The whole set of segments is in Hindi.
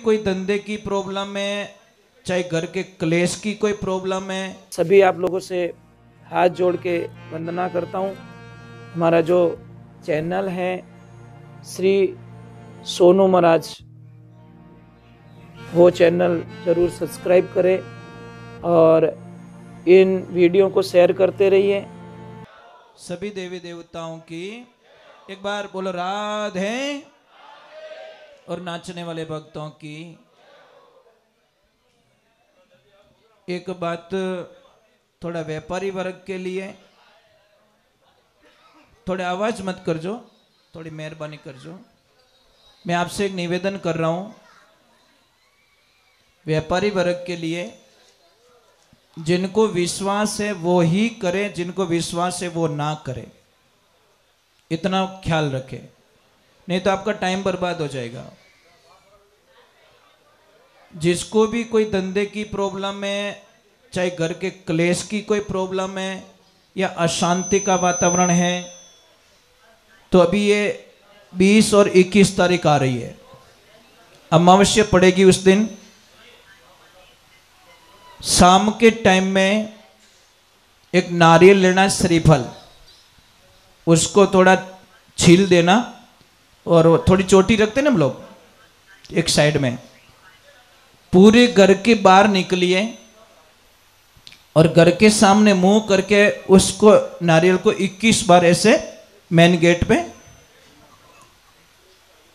कोई धंधे की प्रॉब्लम है, चाहे घर के क्लेश की कोई प्रॉब्लम है, सभी आप लोगों से हाथ जोड़ के वंदना करता हूँ। हमारा जो चैनल है श्री सोनू महाराज, वो चैनल जरूर सब्सक्राइब करें और इन वीडियो को शेयर करते रहिए। सभी देवी देवताओं की एक बार बोलो राधे, और नाचने वाले भक्तों की। एक बात थोड़ा व्यापारी वर्ग के लिए, थोड़े आवाज मत कर जो, थोड़ी मेहरबानी कर जो। मैं आपसे एक निवेदन कर रहा हूं, व्यापारी वर्ग के लिए, जिनको विश्वास है वो ही करे, जिनको विश्वास है वो ना करे, इतना ख्याल रखे, नहीं तो आपका टाइम बर्बाद हो जाएगा। जिसको भी कोई धंधे की प्रॉब्लम है, चाहे घर के क्लेश की कोई प्रॉब्लम है या अशांति का वातावरण है, तो अभी ये 20 और 21 तारीख आ रही है, अमावस्या पड़ेगी उस दिन। शाम के टाइम में एक नारियल लेना, श्रीफल, उसको थोड़ा छील देना और थोड़ी चोटी रखते ना हम लोग एक साइड में, पूरे घर के बाहर निकलिए और घर के सामने मुंह करके उसको नारियल को 21 बार ऐसे मेन गेट पे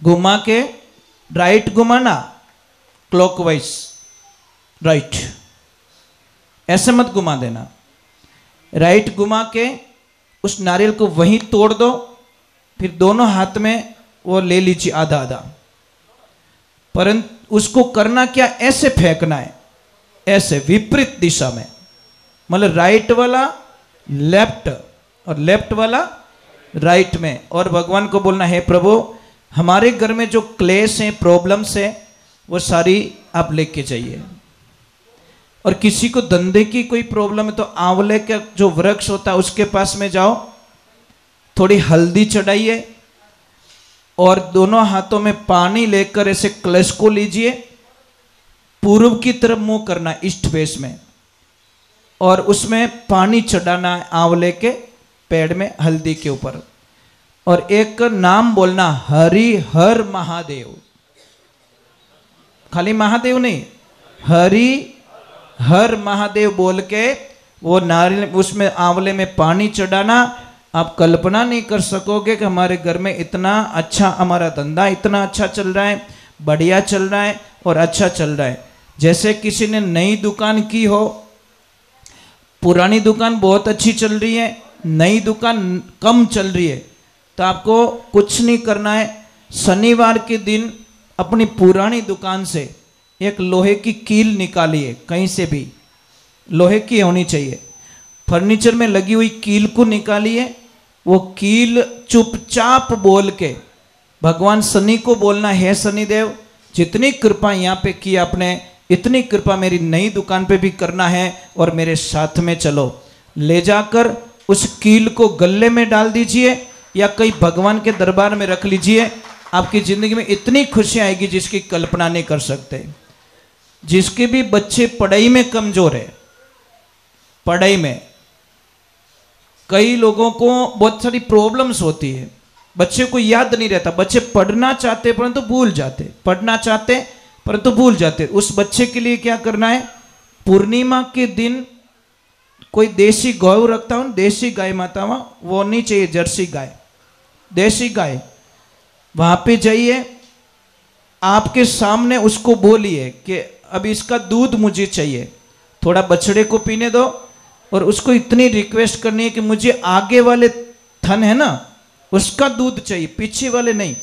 घुमा के, राइट घुमाना, क्लॉकवाइज राइट, ऐसे मत घुमा देना, राइट घुमा के उस नारियल को वहीं तोड़ दो, फिर दोनों हाथ में वो ले लीजिए आधा आधा। परंतु उसको करना क्या, ऐसे फेंकना है, ऐसे विपरीत दिशा में, मतलब राइट वाला लेफ्ट और लेफ्ट वाला राइट में। और भगवान को बोलना है, प्रभु हमारे घर में जो क्लेश है, प्रॉब्लम्स है, वो सारी आप लेके जाइए। और किसी को धंधे की कोई प्रॉब्लम है तो आंवले का जो वृक्ष होता है उसके पास में जाओ, थोड़ी हल्दी चढ़ाइए और दोनों हाथों में पानी लेकर ऐसे कलश को लीजिए, पूर्व की तरफ मुंह करना ईस्ट फेस में, और उसमें पानी चढ़ाना है आंवले के पेड़ में हल्दी के ऊपर, और एक नाम बोलना, हरि हर महादेव। खाली महादेव नहीं, हरि हर महादेव बोल के वो नारियल उसमें आंवले में पानी चढ़ाना। आप कल्पना नहीं कर सकोगे कि हमारे घर में इतना अच्छा, हमारा धंधा इतना अच्छा चल रहा है, बढ़िया चल रहा है और अच्छा चल रहा है। जैसे किसी ने नई दुकान की हो, पुरानी दुकान बहुत अच्छी चल रही है, नई दुकान कम चल रही है, तो आपको कुछ नहीं करना है, शनिवार के दिन अपनी पुरानी दुकान से एक लोहे की कील निकालिए, कहीं से भी लोहे की होनी चाहिए, फर्नीचर में लगी हुई कील को निकालिए। वो कील चुपचाप बोल के भगवान शनि को बोलना, है शनिदेव जितनी कृपा यहाँ पे की आपने, इतनी कृपा मेरी नई दुकान पे भी करना है और मेरे साथ में चलो। ले जाकर उस कील को गले में डाल दीजिए या कहीं भगवान के दरबार में रख लीजिए। आपकी जिंदगी में इतनी खुशी आएगी जिसकी कल्पना नहीं कर सकते। जिसके भी बच्चे पढ़ाई में कमजोर है, पढ़ाई में कई लोगों को बहुत सारी प्रॉब्लम्स होती है, बच्चे को याद नहीं रहता, बच्चे पढ़ना चाहते परंतु भूल जाते, पढ़ना चाहते परंतु भूल जाते। उस बच्चे के लिए क्या करना है, पूर्णिमा के दिन कोई देसी गौ रखता हूं, देसी गाय माता, वो नहीं चाहिए, जर्सी गाय, देसी गाय, वहां पे जाइए, आपके सामने उसको बोलिए कि अब इसका दूध मुझे चाहिए, थोड़ा बछड़े को पीने दो, और उसको इतनी रिक्वेस्ट करनी है कि मुझे आगे वाले थन है ना उसका दूध चाहिए, पीछे वाले नहीं,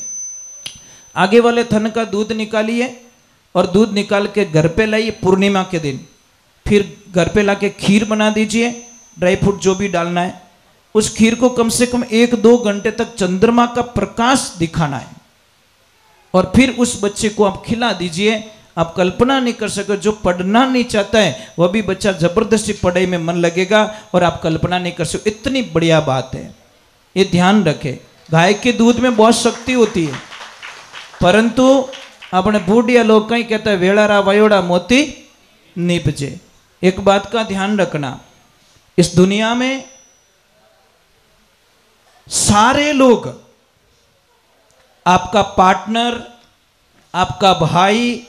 आगे वाले थन का दूध निकालिए और दूध निकाल के घर पे लाइए पूर्णिमा के दिन। फिर घर पे लाके खीर बना दीजिए, ड्राई फ्रूट जो भी डालना है, उस खीर को कम से कम 1-2 घंटे तक चंद्रमा का प्रकाश दिखाना है, और फिर उस बच्चे को आप खिला दीजिए। आप कल्पना नहीं कर सके, जो पढ़ना नहीं चाहता है वह भी बच्चा जबरदस्ती पढ़ाई में मन लगेगा, और आप कल्पना नहीं कर सकते, इतनी बढ़िया बात है। ये ध्यान रखें, गाय के दूध में बहुत शक्ति होती है, परंतु अपने बूढ़िया लोग कहीं कहते हैं वेड़ारा वयोड़ा मोती निपजे। एक बात का ध्यान रखना, इस दुनिया में सारे लोग, आपका पार्टनर, आपका भाई,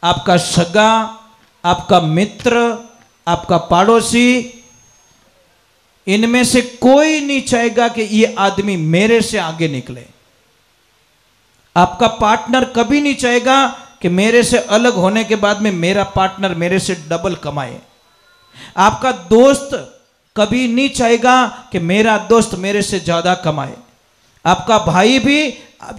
आपका सगा, आपका मित्र, आपका पड़ोसी, इनमें से कोई नहीं चाहेगा कि ये आदमी मेरे से आगे निकले। आपका पार्टनर कभी नहीं चाहेगा कि मेरे से अलग होने के बाद में मेरा पार्टनर मेरे से डबल कमाए। आपका दोस्त कभी नहीं चाहेगा कि मेरा दोस्त मेरे से ज्यादा कमाए। आपका भाई भी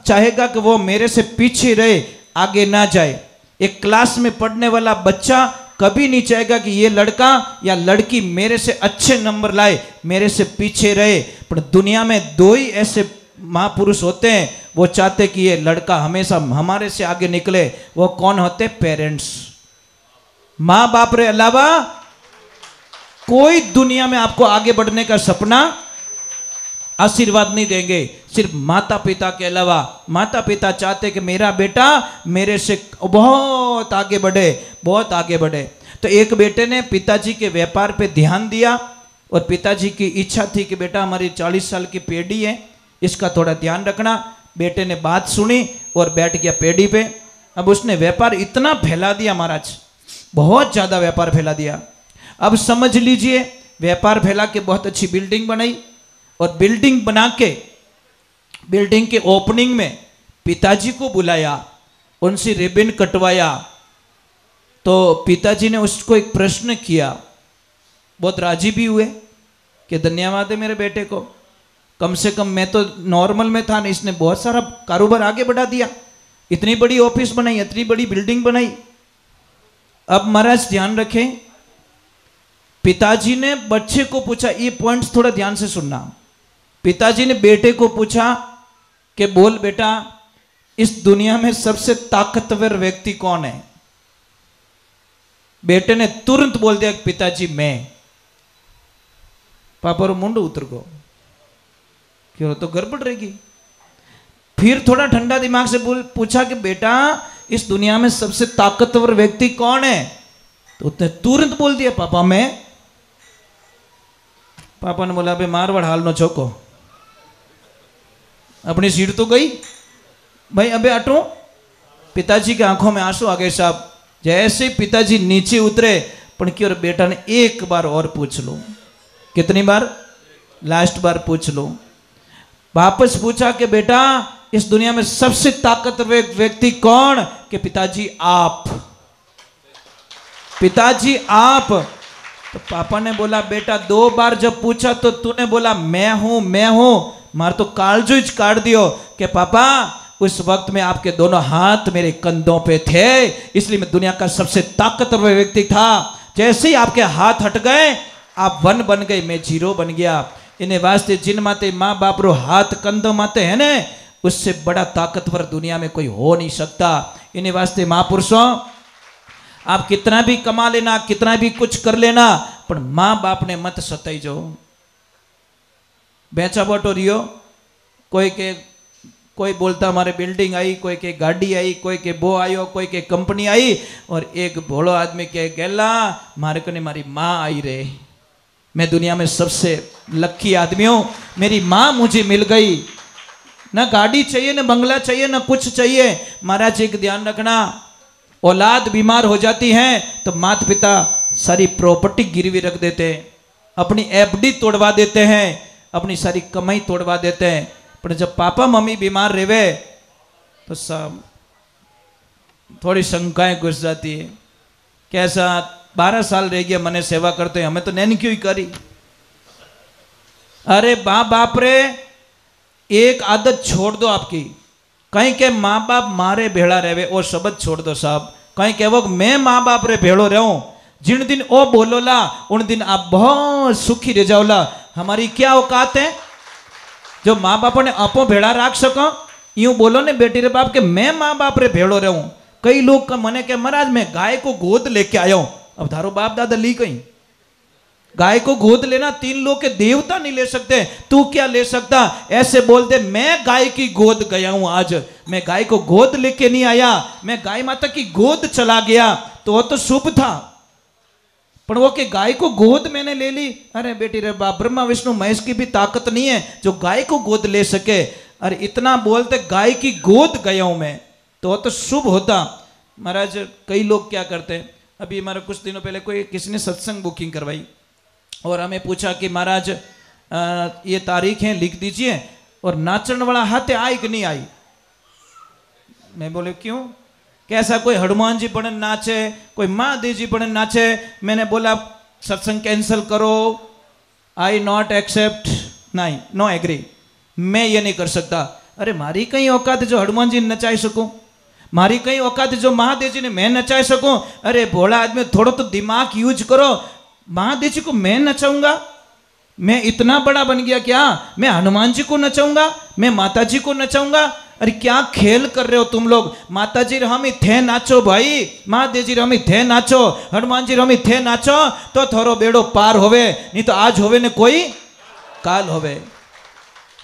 चाहेगा कि वो मेरे से पीछे रहे, आगे ना जाए। एक क्लास में पढ़ने वाला बच्चा कभी नहीं चाहेगा कि ये लड़का या लड़की मेरे से अच्छे नंबर लाए, मेरे से पीछे रहे। पर दुनिया में दो ही ऐसे महापुरुष होते हैं, वो चाहते कि ये लड़का हमेशा हमारे से आगे निकले। वो कौन होते? पेरेंट्स। माँ बाप रे अलावा कोई दुनिया में आपको आगे बढ़ने का सपना, आशीर्वाद नहीं देंगे। सिर्फ माता पिता के अलावा। माता पिता चाहते कि मेरा बेटा मेरे से बहुत आगे बढ़े, बहुत आगे बढ़े। तो एक बेटे ने पिताजी के व्यापार पे ध्यान दिया और पिताजी की इच्छा थी कि बेटा हमारी 40 साल की पेढ़ी है, इसका थोड़ा ध्यान रखना। बेटे ने बात सुनी और बैठ गया पेढ़ी पे। अब उसने व्यापार इतना फैला दिया महाराज, बहुत ज़्यादा व्यापार फैला दिया। अब समझ लीजिए, व्यापार फैला के बहुत अच्छी बिल्डिंग बनाई और बिल्डिंग बना के बिल्डिंग के ओपनिंग में पिताजी को बुलाया, उनसे रिबन कटवाया। तो पिताजी ने उसको एक प्रश्न किया, बहुत राजी भी हुए कि धन्यवाद है मेरे बेटे को, कम से कम मैं तो नॉर्मल में था ना, इसने बहुत सारा कारोबार आगे बढ़ा दिया, इतनी बड़ी ऑफिस बनाई, इतनी बड़ी बिल्डिंग बनाई। अब महाराज ध्यान रखें, पिताजी ने बच्चे को पूछा, ये पॉइंट्स थोड़ा ध्यान से सुनना। पिताजी ने बेटे को पूछा कि बोल बेटा, इस दुनिया में सबसे ताकतवर व्यक्ति कौन है? बेटे ने तुरंत बोल दिया पिताजी मैं। पापा रो मुंड उतर गो, क्यों तो गड़बड़ रहेगी। फिर थोड़ा ठंडा दिमाग से पूछा कि बेटा इस दुनिया में सबसे ताकतवर व्यक्ति कौन है? तो उसने तुरंत बोल दिया पापा मैं। पापा ने बोला अबे मारवाड़ हाल नो छोको, अपनी सीट तो गई भाई, अबे हटो। पिताजी की आंखों में आंसू आ गए साहब। जैसे पिताजी नीचे उतरे, पर क्यों बेटा ने एक बार और पूछ लो। कितनी बार? लास्ट बार पूछ लो। वापस पूछा कि बेटा इस दुनिया में सबसे ताकतवर व्यक्ति कौन? कि पिताजी आप। पिताजी आप। तो पापा ने बोला बेटा 2 बार जब पूछा तो तूने बोला मैं हूं मैं हूं, मार तो कालजू काट दियो कि पापा उस वक्त में आपके दोनों हाथ मेरे कंधों पे थे, इसलिए मैं दुनिया का सबसे ताकतवर व्यक्ति था। जैसे ही आपके हाथ हट गए आप 1 बन गए, मैं 0 बन गया। इन्हें वास्ते जिन माते माँ बाप रो हाथ कंधों माते है ने, उससे बड़ा ताकतवर दुनिया में कोई हो नहीं सकता। इन्हें वास्ते महापुरुषों, आप कितना भी कमा लेना, कितना भी कुछ कर लेना, पर माँ बाप ने मत सताई जो। बेचा बटो रियो, कोई बोलता हमारे बिल्डिंग आई, कोई के गाड़ी आई, कोई के वो आयो, कोई के कंपनी आई, और एक भोलो आदमी के गेला मारे को ने मारी माँ आई रे, मैं दुनिया में सबसे लकी आदमी हूं, मेरी माँ मुझे मिल गई। ना गाड़ी चाहिए, ना बंगला चाहिए, ना कुछ चाहिए। महाराज एक ध्यान रखना, औलाद बीमार हो जाती है तो माता पिता सारी प्रॉपर्टी गिरवी रख देते हैं, अपनी एफडी तोड़वा देते हैं, अपनी सारी कमाई तोड़वा देते हैं। पर जब पापा मम्मी बीमार रहे तो सब थोड़ी शंकाएं घुस जाती है। कैसा 12 साल रह गया मने सेवा करते हैं, हमें तो नैन क्यों ही करी। अरे बाप रे, एक आदत छोड़ दो आपकी। कहीं के माँ बाप मारे भेड़ा रहे वो शब्द छोड़ दो साहब। कहीं के वो मैं माँ बाप रे भेड़ो रहूं, जिन दिन ओ बोलोला उन दिन आप बहुत सुखी रह जाओला। हमारी क्या औकात है जो माँ बाप ने आपो भेड़ा राख सको? यूं बोलो ने बेटी रे बाप के मैं माँ बाप रे भेड़ो रहूं। कई लोग का मने के महाराज मैं गाय को गोद लेके आया हूं। अब धारो बाप दादा ली कहीं गाय को गोद लेना 3 लोग के देवता नहीं ले सकते, तू क्या ले सकता? ऐसे बोलते मैं गाय की गोद गया हूं आज। मैं गाय को गोद लेके नहीं आया, मैं गाय माता की गोद चला गया तो वो तो शुभ था, पर वो कि गाय को गोद मैंने ले ली। अरे बेटी रे बाप, ब्रह्मा विष्णु महेश की भी ताकत नहीं है जो गाय को गोद ले सके। अरे इतना बोलते गाय की गोद गया हूं मैं, तो वो तो शुभ होता। महाराज कई लोग क्या करते हैं, अभी हमारे कुछ दिनों पहले कोई किसी ने सत्संग बुकिंग करवाई और हमें पूछा कि महाराज ये तारीख है लिख दीजिए, और नाचन वाला हाथ आई कि नहीं आई। मैं बोले क्यों, कैसा कोई हनुमान जी पढ़न नाचे, कोई महादेव जी पढ़न नाचे। मैंने बोला सत्संग कैंसिल करो, आई नॉट एक्सेप्ट, नहीं नो एग्री, मैं ये नहीं कर सकता। अरे मारी कहीं औकात जो हनुमान जी नचाई सकूं, मारी कहीं औकात जो महादेव जी ने मैं नचाई सकूं। अरे भोला आदमी थोड़ा तो दिमाग यूज करो, महादेव जी को मैं नचाऊंगा, मैं इतना बड़ा बन गया क्या, मैं हनुमान जी को नचाऊंगा, मैं माता जी को नचाऊंगा। अरे क्या खेल कर रहे हो तुम लोग। माता जी हम ही थे नाचो भाई, महादेव जी हम ही थे नाचो, हनुमान जी हम ही थे नाचो, तो थोड़ो बेड़ो पार होवे, नहीं तो आज होवे ने कोई काल होवे।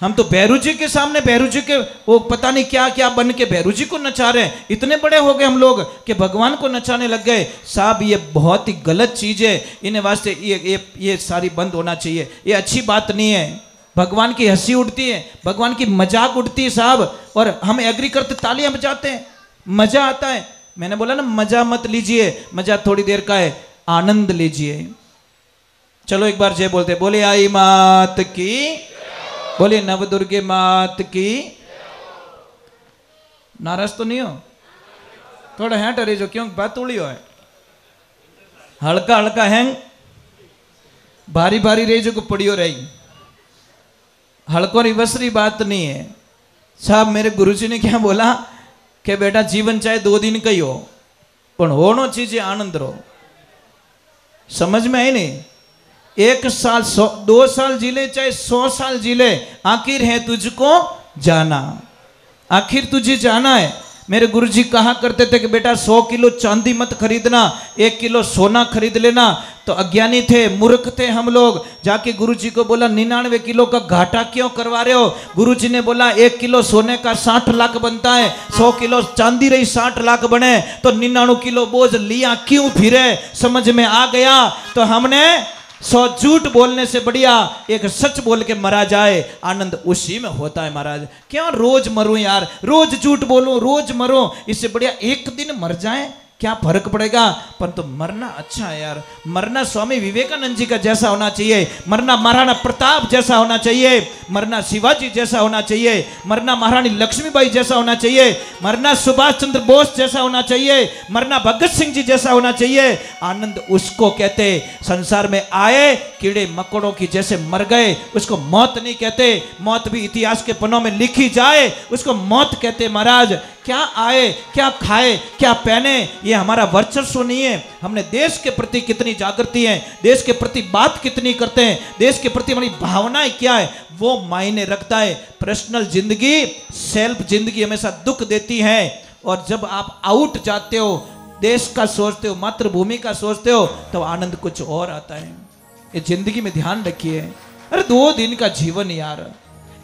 हम तो भैरू जी के सामने, भैरू जी के वो पता नहीं क्या क्या बन के भैरू जी को नचा रहे हैं। इतने बड़े हो गए हम लोग कि भगवान को नचाने लग गए। साहब ये बहुत ही गलत चीज है, इन्हें वास्ते ये सारी बंद होना चाहिए, ये अच्छी बात नहीं है। भगवान की हंसी उड़ती है, भगवान की मजाक उड़ती है साहब, और हम एग्री करते तालियां बजाते हैं, मजा आता है। मैंने बोला ना मजा मत लीजिए, मजा थोड़ी देर का है, आनंद लीजिए। चलो एक बार जय बोलते, बोले आई मात की, बोले नवदुर्गे मात की। नाराज तो नहीं हो, थोड़ा हैंट अरे जो क्यों बात उड़ी हो है, हल्का हल्का हैंग, भारी भारी रेजो को पड़ियो रही, हल्को रिवसरी बात नहीं है। साहब मेरे गुरुजी ने क्या बोला कि बेटा जीवन चाहे 2 दिन का ही हो, पर होनो चीज आनंद रो। समझ में आई नहीं, 1 साल 2 साल जी ले चाहे 100 साल जी ले, आखिर है तुझको जाना, आखिर तुझे जाना है। मेरे गुरुजी कहा करते थे कि बेटा 100 किलो चांदी मत खरीदना, 1 किलो सोना खरीद लेना। तो अज्ञानी थे, मूर्ख थे हम लोग। जाके गुरुजी को बोला 99 किलो का घाटा क्यों करवा रहे हो। गुरुजी ने बोला 1 किलो सोने का 60 लाख बनता है, 100 किलो चांदी रही 60 लाख बने, तो 99 किलो बोझ लिया क्यों फिरे। समझ में आ गया। तो हमने 100 झूठ बोलने से बढ़िया एक सच बोल के मरा जाए, आनंद उसी में होता है। महाराज क्यों रोज मरूं यार, रोज झूठ बोलूं, रोज मरूं, इससे बढ़िया एक दिन मर जाए, क्या फर्क पड़ेगा। परंतु मरना अच्छा है यार, मरना स्वामी विवेकानंद जी का जैसा होना चाहिए, मरना महाराणा प्रताप जैसा होना चाहिए, मरना शिवाजी जैसा होना चाहिए, मरना महारानी लक्ष्मीबाई जैसा होना चाहिए, मरना सुभाष चंद्र बोस जैसा होना चाहिए, मरना भगत सिंह जी जैसा होना चाहिए। आनंद उसको कहते, संसार में आए कीड़े मकोड़ों की जैसे मर गए उसको मौत नहीं कहते। मौत भी इतिहास के पन्नों में लिखी जाए उसको मौत कहते। महाराज क्या आए, क्या खाए, क्या पहने, ये हमारा वर्चस्व नहीं है। हमने देश के प्रति कितनी जागृति है, देश के प्रति बात कितनी करते हैं, देश के प्रति हमारी भावनाएं क्या है, वो मायने रखता है। पर्सनल जिंदगी, सेल्फ जिंदगी हमेशा दुख देती है। और जब आप आउट जाते हो, देश का सोचते हो, मातृभूमि का सोचते हो, तो आनंद कुछ और आता है। ये जिंदगी में ध्यान रखिए। अरे 2 दिन का जीवन यार।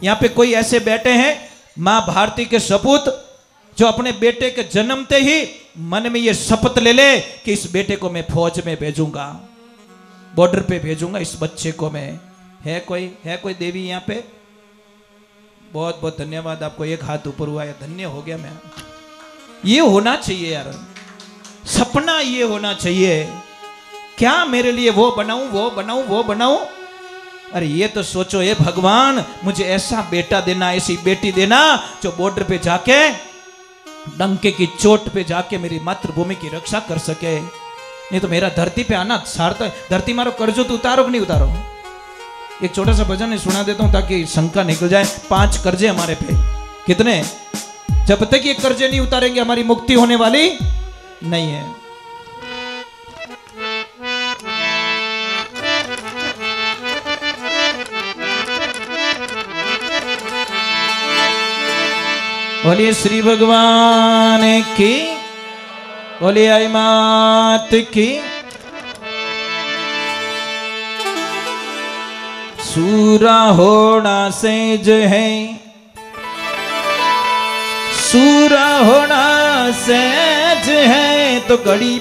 यहाँ पे कोई ऐसे बैठे हैं माँ भारती के सपूत जो अपने बेटे के जन्मते ही मन में ये शपथ ले ले कि इस बेटे को मैं फौज में भेजूंगा, बॉर्डर पे भेजूंगा इस बच्चे को मैं। है कोई देवी यहाँ पे? बहुत बहुत धन्यवाद आपको, एक हाथ ऊपर हुआ है, धन्य हो गया मैं। ये होना चाहिए यार, सपना ये होना चाहिए। क्या मेरे लिए वो बनाऊं, वो बनाऊं, वो बनाऊं। अरे ये तो सोचो, ये भगवान मुझे ऐसा बेटा देना, ऐसी बेटी देना जो बॉर्डर पे जाके, डंके की चोट पे जाके मेरी मातृभूमि की रक्षा कर सके। नहीं तो मेरा धरती पे आना सार्थक। धरती मारो कर्जो तो उतारो कि नहीं उतारो। एक छोटा सा भजन सुना देता हूं ताकि शंका निकल जाए। 5 कर्जे हमारे पे, कितने? जब तक ये कर्जे नहीं उतारेंगे हमारी मुक्ति होने वाली नहीं है। बोलिए श्री भगवान की, बोलिए आई मात की। सूरा होना सेज है, सूरा होना सहज है तो घड़ी